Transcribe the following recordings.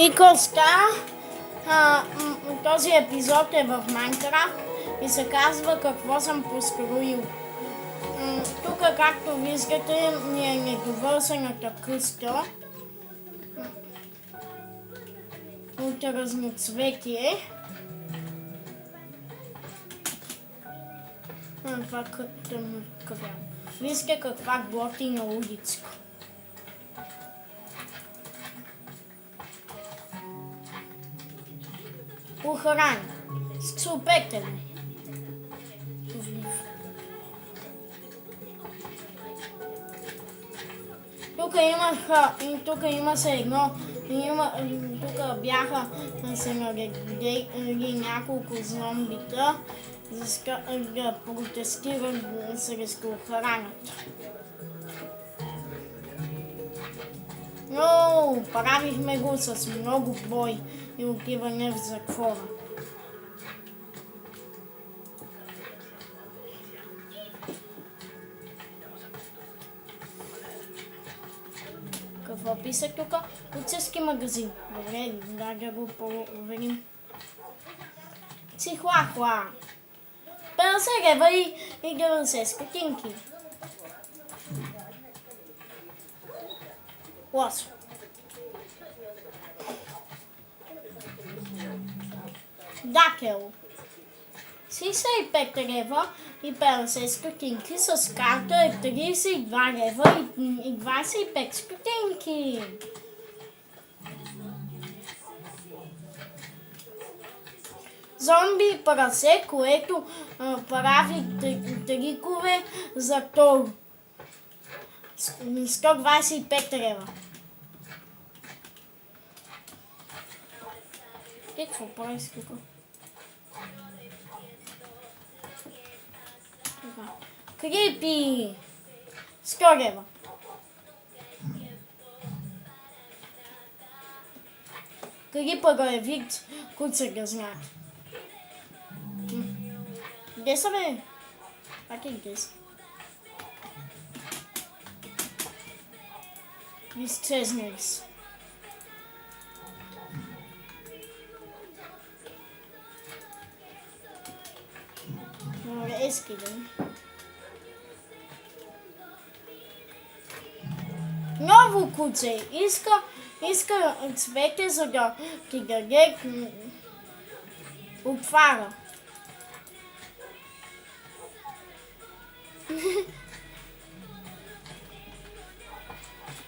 И Коста, този епизод е в Майнкрафт и се казва какво съм построил. Тук, както виждате, ми е недовършената къща от разноцветие. Това тъмно кафе. Вижте каква готина уличка. Охрана. Супете ми. Тук имаше едно, тук бяха се наредили няколко зомбита, да протестират срещу охраната. Но правихме го с много бой и отиване в затвора. Какво пише тук? Куцерски магазин. Добре, да го проверим. Чихуахуа. 50 лева и 90 стотинки. Лошо. Дакел. 65 лева и 50 стотинки с карта е 32 лева и 25 стотинки. Зомби прасе, което прави трикове за Тор. 125 лева. Какво прави с тук? Крипи! 100 лева. Крипа го е вид, куца го знаят. Где са бе? Пак е где са? Изчезнали са. Ески да. Ново куце. Иска цвете, за да ти даде отвара.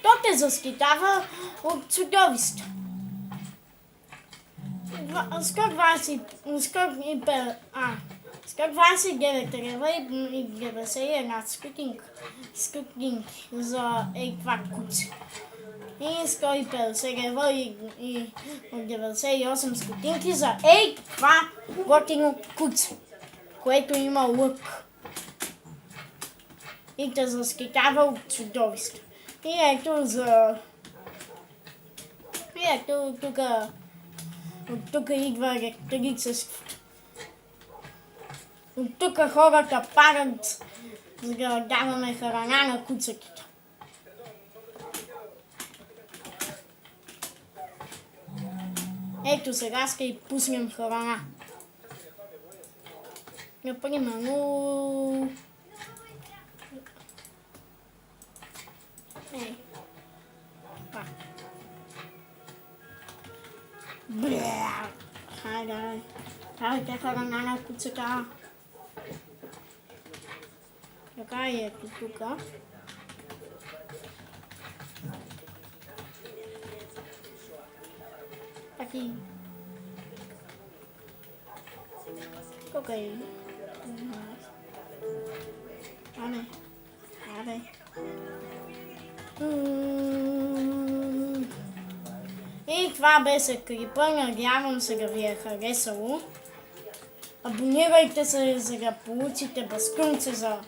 То те защитава от чудовища. 129 лева и 91 стотинки за това куце. И 150 лева и 98 стотинки за това готино куце, което има лък и те защитава от чудовища. И ето тук идва електричество. От тук хората парат, за да даваме храна на куцаките. Ето сега ще и пуснем храна. Например, хайде, давайте храна на куцата. Така и ето тук. Таки. Тук е. Аре. И това беше Крипа. Надявам се да ви е харесало. Абонирайте се, за да получите бастунце за